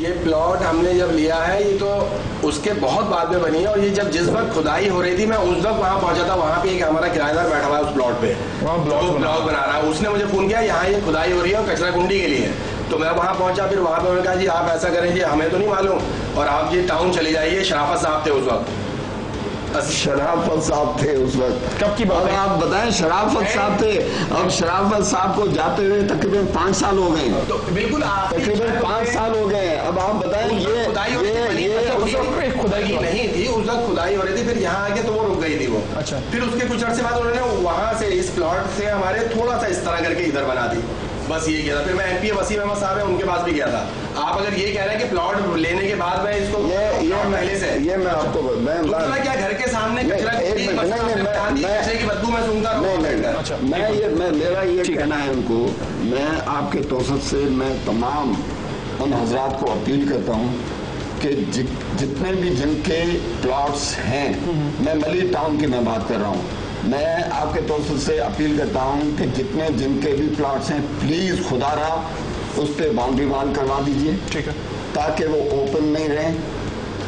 ये प्लॉट हमने जब लिया है ये तो उसके बहुत बाद में बनी है, और ये जब जिस वक्त खुदाई हो रही थी मैं उस वक्त वहाँ पहुंचा था। वहाँ पे एक हमारा किराएदार बैठा हुआ है उस प्लॉट पे, ब्लॉक बना रहा है। उसने मुझे फोन किया यहाँ ये खुदाई हो रही है और कचरा कुंडी के लिए, तो मैं वहाँ पहुंचा। फिर वहाँ पे उन्होंने कहा जी आप ऐसा करें जी हमें तो नहीं मालूम और आप ये टाउन चले जाइए। शराफत साहब थे उस वक्त, शराफत साहब थे उस वक्त। कब की बात है आप बताएं? शराफत साहब थे। अब शराफत साहब को जाते हुए तकरीबन 5 साल हो गए। तो बिल्कुल तकरीबन 5 साल हो गए। अब आप बताएं ये खुदाई नहीं थी उस वक्त, खुदाई हो रही थी। फिर यहाँ आके तो वो रुक गई थी वो। अच्छा। फिर उसके कुछ अर्से बाद उन्होंने वहां से इस प्लॉट से हमारे थोड़ा सा इस तरह करके इधर बना दी, बस ये किया था। फिर मैं एमपी वसीम अहमद साहब है उनके पास भी गया था। आप अगर ये कह रहे हैं कि प्लॉट लेने के बाद मैं इसको पहले से ये मैं आपको दूसरा क्या घर के सामने कचरा की बदबू मैं सूंघता मैं मेरा ये कहना है उनको, मैं आपके तौसत से मैं तमाम उन हजरात को अपील करता हूँ कि जितने भी जिनके प्लॉट्स हैं, मैं मली टाउन की मैं बात कर रहा हूँ, मैं आपके तौर से अपील करता हूं कि जितने जिनके भी प्लॉट्स हैं प्लीज खुदारा उस पर बाउंड्री वॉल करवा दीजिए, ठीक है, ताकि वो ओपन नहीं रहें।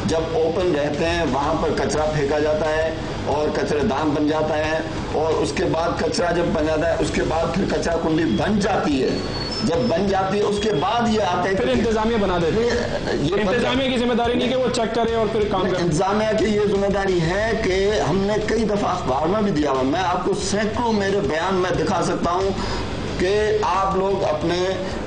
जब ओपन रहते हैं वहां पर कचरा फेंका जाता है और कचरेदान बन जाता है, और उसके बाद कचरा जब बन जाता है उसके बाद फिर कचरा कुंडी बन जाती है। जब बन जाती है उसके बाद ये आते हैं, फिर इंतजामिया बना देते हैं। ये इंतजामिया की जिम्मेदारी नहीं कि वो चेक करे और फिर काम करे। इंतजामिया की ये जिम्मेदारी है कि हमने कई दफा अखबार में भी दिया हुआ, मैं आपको सैकड़ों मेरे बयान में दिखा सकता हूँ कि आप लोग अपने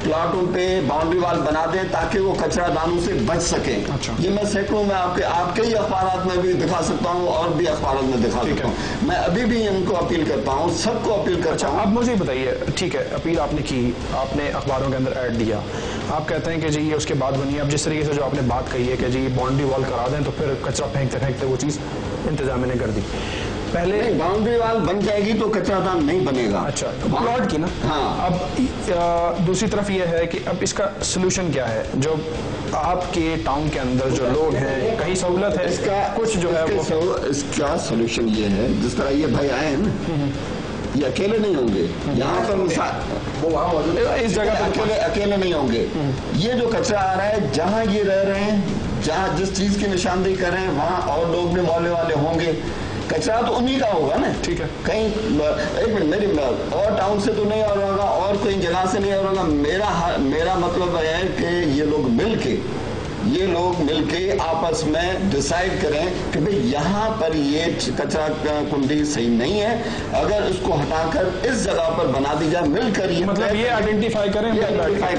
प्लाटों पे बाउंड्री वाल बना दें ताकि वो कचरा दानों से बच सकें। अच्छा। ये मैं सैकड़ों में आपके ही अखबार में भी दिखा सकता हूँ और भी अखबार में दिखा सकता हूँ। मैं अभी भी इनको अपील करता हूँ, सबको अपील करता हूँ। अब मुझे बताइए, ठीक है अपील आपने की, आपने अखबारों के अंदर ऐड दिया, आप कहते हैं कि जी ये उसके बाद बनी। अब जिस तरीके से जो आपने बात कही है कि जी बाउंड्री वॉल करा दें तो फिर कचरा फेंकते फेंकते वो चीज़ इंतजामिया ने कर दी। पहले बाउंड्री वाल बन जाएगी तो कचरादान नहीं बनेगा। अच्छा, प्लॉट की ना। हाँ। अब दूसरी तरफ ये है कि अब इसका सोल्यूशन क्या है? जो आपके टाउन के अंदर जो लोग हैं, कहीं सहूलत है इसका, कुछ जो है वो इसका सोल्यूशन ये है, जिस तरह ये भाई आए हैं ना, ये अकेले नहीं होंगे यहाँ पर, वो वहाँ मौजूद इस जगह अकेले नहीं होंगे। ये जो कचरा आ रहा है, जहाँ ये रह रहे हैं, जहाँ जिस चीज की निशानदेही कर रहे हैं, वहाँ और लोग भी मोहल्ले वाले होंगे। कचरा तो उन्हीं का होगा ना, ठीक है। कहीं एक मिनट, मेरी और टाउन से तो नहीं आ रहा होगा और कोई जगह से नहीं आ रहा होगा। मेरा मतलब है कि ये लोग मिलके आपस में डिसाइड करें कि भाई यहाँ पर ये कचरा कुंडी सही नहीं है, अगर इसको हटाकर इस जगह पर बना दी जाए मिलकर, ये मतलब ये आइडेंटिफाई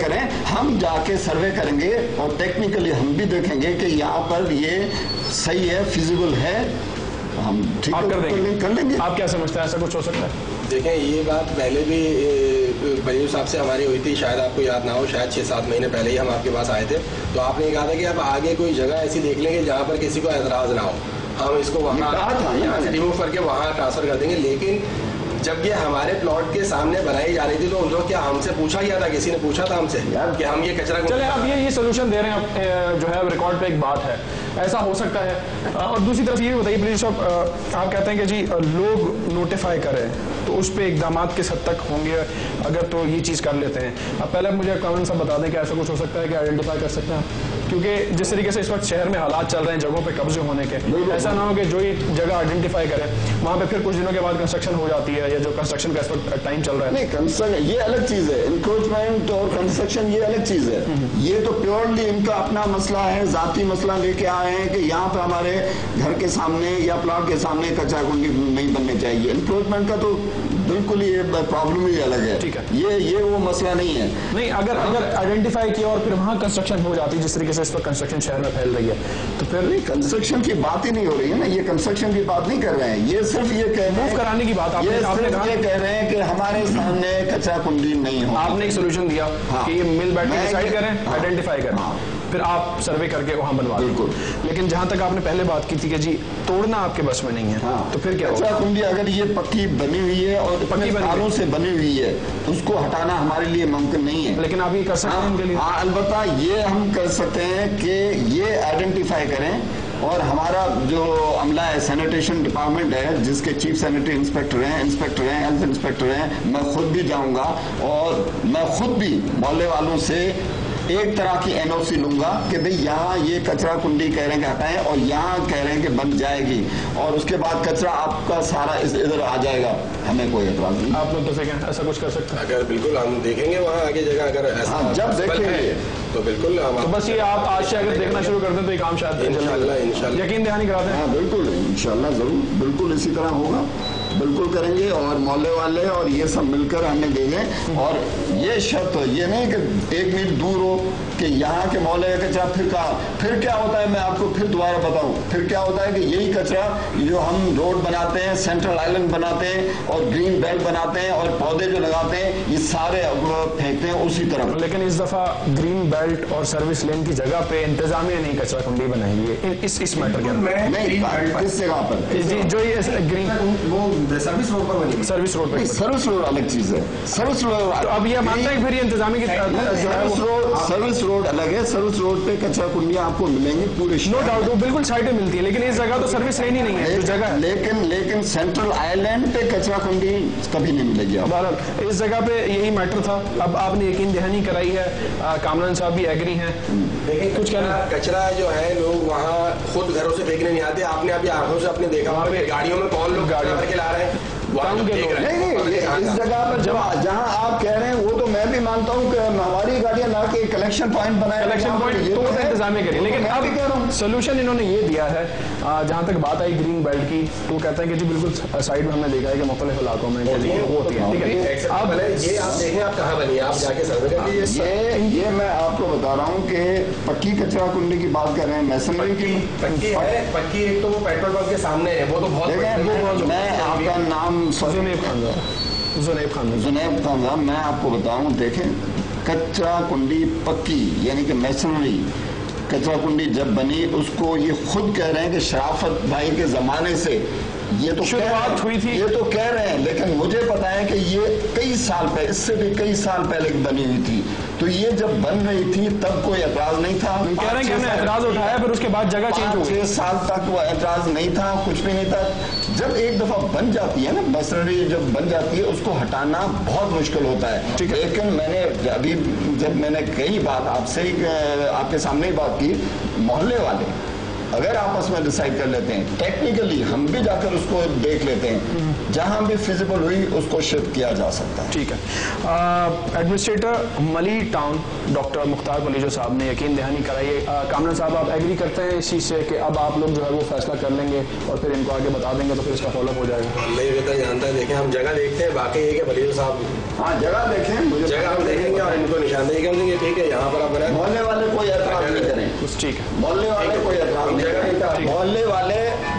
करें। हम जाके सर्वे करेंगे और टेक्निकली हम भी देखेंगे कि यहाँ पर ये सही है, फिजिबल है, हम ठीक कर लेंगे। आप क्या समझते हैं, ऐसा कुछ हो सकता है? देखें, ये बात पहले भी बलीर साहब से हमारी हुई थी, शायद आपको याद ना हो, शायद 6-7 महीने पहले ही हम आपके पास आए थे, तो आपने कहा था कि आप आगे कोई जगह ऐसी देख लेंगे जहाँ पर किसी को एतराज ना हो, हम इसको वहाँ यहाँ से रिमूव करके वहाँ ट्रांसफर कर देंगे। लेकिन जब ये हमारे प्लॉट के सामने बनाई जा रही थी तो उन लोग क्या हमसे पूछा गया था, किसी ने पूछा था हमसे कि हम ये कचरा, चले अब ये सोल्यूशन दे रहे हैं, जो है रिकॉर्ड पे एक बात है, ऐसा हो सकता है। और दूसरी तरफ ये भी बताइए प्लीज साहब, आप कहते हैं कि जी लोग नोटिफाई करें तो उस पर इकदाम किस हद तक होंगे अगर तो ये चीज़ कर लेते हैं? अब पहले मुझे कमेंट साहब बता दें कि ऐसा कुछ हो सकता है कि आइडेंटिफाई कर सकते हैं, क्योंकि जिस तरीके से इस वक्त शहर में हालात चल रहे हैं जगहों पे कब्जे होने के, ऐसा ना हो कि जो ही जगह आइडेंटिफाई करे वहाँ पे फिर कुछ दिनों के बाद कंस्ट्रक्शन हो जाती है, या जो कंस्ट्रक्शन का इस वक्त टाइम चल रहा है। नहीं, कंस्ट्रक्शन ये अलग चीज है, इंक्रोचमेंट और कंस्ट्रक्शन ये अलग चीज है। ये तो प्योरली इनका अपना मसला है, जाती मसला लेके आए हैं कि यहाँ पे हमारे घर के सामने या प्लॉट के सामने कचरा कुंडी नहीं बननी चाहिए। इंक्रोचमेंट का तो बिल्कुल ये प्रॉब्लम ही अलग है, ठीक है, ये वो मसला नहीं है। नहीं, अगर आइडेंटिफाई किया और फिर वहाँ कंस्ट्रक्शन हो जाती, जिस तरीके से इस पर कंस्ट्रक्शन शहर में फैल रही है, तो फिर नहीं, कंस्ट्रक्शन की बात ही नहीं हो रही है ना, ये कंस्ट्रक्शन की बात नहीं कर रहे हैं, ये सिर्फ ये कह रहे हैं कराने की बात आपने कह रहे हैं कि हमारे सामने कचरा कुंडी नहीं हो। आपने एक सोल्यूशन दिया कि ये मिल बैठ के डिसाइड करें, आइडेंटिफाई करें, फिर आप सर्वे करके वहां बनवा। बिल्कुल। लेकिन जहां तक आपने पहले बात की थी कि जी तोड़ना आपके बस में नहीं है, तो फिर क्या? कचरा कुंडी अगर ये पक्की बनी हुई है और पक्की सालों से बनी हुई है, उसको हटाना हमारे लिए मुमकिन नहीं है। लेकिन आप ये कर सकते हैं इनके लिए? हाँ, अलबत्ता ये हम कर सकते हैं कि ये आइडेंटिफाई करें, और हमारा जो अमला है, सैनिटेशन डिपार्टमेंट है, जिसके चीफ सैनिटरी इंस्पेक्टर हैं, हेल्थ इंस्पेक्टर हैं, मैं खुद भी जाऊंगा और मैं खुद भी मोहल्ले वालों से एक तरह की एनओसी लूंगा कि भाई यहाँ ये कचरा कुंडी कह रहे हैं कि हटाएं और यहाँ कह रहे हैं कि बन जाएगी, और उसके बाद कचरा आपका सारा इधर आ जाएगा, हमें कोई एतराज नहीं। आप लोग तो ऐसा कुछ कर सकते हैं? अगर बिल्कुल हम देखेंगे वहाँ आगे जगह, अगर ऐसा जब देखेंगे तो बिल्कुल हम, तो बस ये आप आज से अगर देखना शुरू कर दें तो ये काम शायद इंशाल्लाह यकीन दहानी कराते हैं। हाँ बिल्कुल, इंशाल्लाह जरूर, बिल्कुल इसी तरह होगा, बिल्कुल करेंगे। और मोहल्ले वाले और ये सब मिलकर हमें दे दें, और ये शर्त हो, ये नहीं कि 1 मील दूर हो कि यहाँ के मोहल्ले का कचरा फिर कहा, फिर क्या होता है मैं आपको फिर दोबारा बताऊं, फिर क्या होता है कि यही कचरा जो हम रोड बनाते हैं, सेंट्रल आइलैंड बनाते हैं और ग्रीन बेल्ट बनाते हैं और पौधे जो लगाते हैं, ये सारे फेंकते हैं उसी तरफ। लेकिन इस दफा ग्रीन बेल्ट और सर्विस लेन की जगह पे इंतजामिया नहीं कचरा कुंडी बनाई है इस मैटर के अंदर। नहीं, किस जगह पर? जो ये ग्रीन वो सर्विस रोड पर बनी, सर्विस रोड पे, सर्विस रोड अलग चीज है, सर्विस रोड। तो अब ये मानते हैं फिर ये इंतजामी की सर्विस रोड अलग है, सर्विस रोड पे कचरा कुंडियां आपको मिलेंगी पूरे, नो डाउट, वो बिल्कुल साइड में मिलती है, लेकिन इस जगह तो सर्विस लेन ही नहीं है जो जगह है। लेकिन सेंट्रल आइलैंड पे कचरा कुंडी कभी नहीं मिलेगी आपको। बहरहाल इस जगह पे यही मैटर था। अब आपने यकीन दहानी कराई है, कामरान साहब भी एग्री हैं। देखिए कुछ कचरा जो है लोग वहाँ खुद घरों से फेंकने नहीं आते, आपने अभी आंखों से अपने देखा वहाँ पे गाड़ियों में कौन लोग गाड़ियों भर के ला रहे हैं, नहीं, इस जगह पर जहाँ आप कह रहे हैं वो तो मैं भी मानता हूँ कि हमारी गाड़ियां ला के कलेक्शन पॉइंट बनाए, कलेक्शन पॉइंट तो इंतजाम करिए, लेकिन अब भी कह रहा हूँ सोल्यूशन इन्होंने ये दिया है। जहाँ तक बात आई ग्रीन बेल्ट की, तो कहते हैं कि जी बिल्कुल साइड में हमने देखा है कि मुख्तलिफ इलाकों में होती है, ठीक है। अब ये आप देखें आप कहाँ बनी, आप जाके सर्वे कर लीजिए। ये मैं आपको बता रहा हूँ कि पक्की कचरा कुंडी की बात कर रहे हैं, मैसनरी की पक्की है, पक्की एक तो वो पेट्रोल पंप के सामने है, वो तो बहुत, मैं आपका नाम जुनैब खान, मैं आपको बताऊं, देखें कचरा कुंडी पक्की यानी कि मैसनरी कचरा कुंडी जब बनी, उसको ये खुद कह रहे हैं कि शराफत भाई के जमाने से ये तो शुरुआत हुई थी, ये तो कह रहे हैं, लेकिन मुझे पता है कि ये कई साल पहले, इससे भी कई साल पहले बनी हुई थी। तो ये जब बन रही थी तब कोई एतराज नहीं था, कह रहे हैं कि हमने एतराज उठाया, फिर उसके बाद जगह चेंज हो गई। 6 साल तक वो एतराज नहीं था, कुछ भी नहीं था। जब एक दफा बन जाती है ना मशीनरी, जब बन जाती है उसको हटाना बहुत मुश्किल होता है। लेकिन मैंने अभी जब मैंने कई बात आपसे आपके सामने ही बात की, मोहल्ले वाले अगर आपस में डिसाइड कर लेते हैं, टेक्निकली हम भी जाकर उसको देख लेते हैं, जहां भी फिजिबल हुई उसको शिफ्ट किया जा सकता है। ठीक है। एडमिनिस्ट्रेटर मली टाउन डॉक्टर मुख्तार पलीजो साहब ने यकीन दहानी कराई है। कामरान साहब आप एग्री करते हैं इस चीज से कि अब आप लोग जो है वो फैसला कर लेंगे और फिर इनको आगे बता देंगे तो फिर इसका फॉलोअप हो जाएगा? नहीं बेटा जानता है, देखें हम जगह देखते हैं, बाकी ये कि पलीजो साहब हाँ जगह देखें, जगह हम देखेंगे और इनको निशानदेही कर देंगे, ठीक है यहाँ पर आप बनाए। मोहल्ले वाले कोई एतराज नहीं करें, ठीक है, मोहल्ले वाले कोई एतराज नहीं करें। मोहल्ले वाले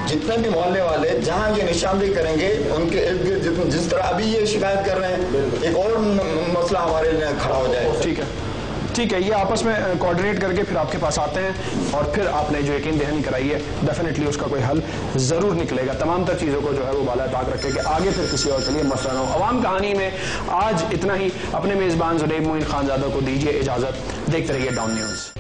जितने भी मोहल्ले वाले जहां ये निशानदेही करेंगे उनके इर्द गिर्द जिस तरह अभी ये शिकायत कर रहे हैं, एक और मसला हमारे लिए खड़ा हो जाए। ठीक है, ठीक है, ये आपस में कोऑर्डिनेट करके फिर आपके पास आते हैं और फिर आपने जो यकीन दहानी कराई है डेफिनेटली उसका कोई हल जरूर निकलेगा। तमाम तर चीज़ों को जो है वो बाला ताक रखे कि आगे फिर किसी और के लिए मसला ना हो। अवाम कहानी में आज इतना ही। अपने मेज़बान जुनैब मोइन खानजादा को दीजिए इजाज़त। देखते रहिए डाउन न्यूज़।